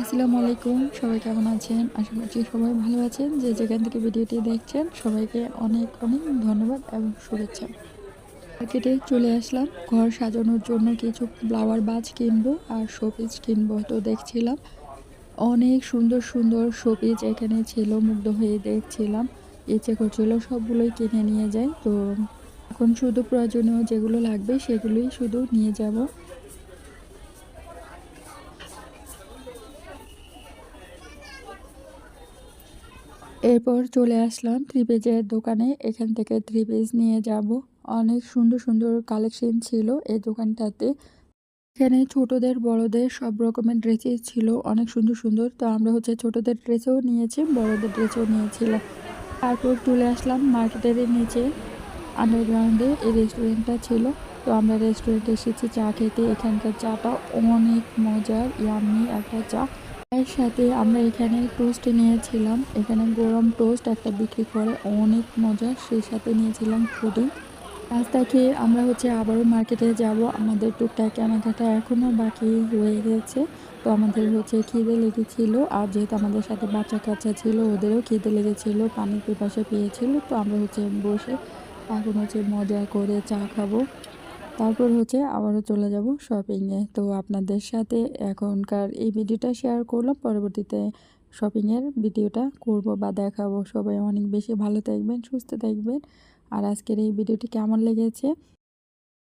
আসসালামু আলাইকুম। সবাই কেমন আছেন? আশা করছি সবাই ভালো আছেন। যে যেখান থেকে ভিডিওটি দেখছেন সবাইকে অনেক, অনেক ধন্যবাদ এবং শুভেচ্ছা। মার্কেটে চলে আসলাম ঘর সাজানোর জন্য কিছু ফ্লাওয়ার ভাজ কিনবো আর শোপিস কিনবো। তো দেখছিলাম অনেক সুন্দর, সুন্দর শোপিস এখানে ছিল। মুগ্ধ হয়ে দেখছিলাম। ইচ্ছে করছিল সবগুলোই কিনে নিয়ে যাই। তো এখন শুধু প্রয়োজনীয় যেগুলো লাগবে সেগুলোই শুধু নিয়ে যাবো। এরপর চলে আসলাম থ্রি পিসের দোকানে। এখান থেকে থ্রি পিস নিয়ে যাব। অনেক সুন্দর, সুন্দর কালেকশন ছিল এই দোকানটাতে। এখানে ছোটদের বড়দের সব রকমের ড্রেসই ছিল অনেক সুন্দর, সুন্দর। তো আমরা ছোটদের ড্রেসও নিয়েছি, বড়দের ড্রেসও নিয়েছিলাম। তারপর চলে আসলাম মার্কেটের নিচে আন্ডারগ্রাউন্ডে এই রেস্টুরেন্টটা ছিল। তো আমরা রেস্টুরেন্টে এসেছি চা খেতে। এখানকার চাটা অনেক মজার, ইয়াম্মি একটা চা। এর সাথে আমরা এখানে টোস্ট নিয়েছিলাম। এখানে গরম টোস্ট একটা বিক্রি করে, অনেক মজার। সেই সাথে নিয়েছিলাম পুডিং। নাস্তা খেয়ে আমরা আবারও মার্কেটে যাব। আমাদের টুকটাক কেনাকাটা এখনও বাকি রয়ে গেছে। তো আমাদের খিদে লেগেছিল। আর যেহেতু আমাদের সাথে বাচ্চা-কাচ্চা ছিল, ওদেরও খিদে লেগেছিল, পানির পিপাসা পেয়েছিল। তো আমরা বসে এখন মজা করে চা খাবো। তারপর আবারও চলে যাব শপিংয়ে। তো আপনাদের সাথে এখনকার এই ভিডিওটা শেয়ার করলাম। পরবর্তীতে শপিংয়ের ভিডিওটা করব বা দেখাবো। সবাই অনেক বেশি ভালো থাকবেন, সুস্থ থাকবেন। আর আজকের এই ভিডিওটি কেমন লেগেছে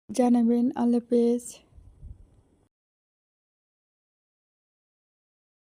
জানাবেন। আল্লাহ হাফেজ।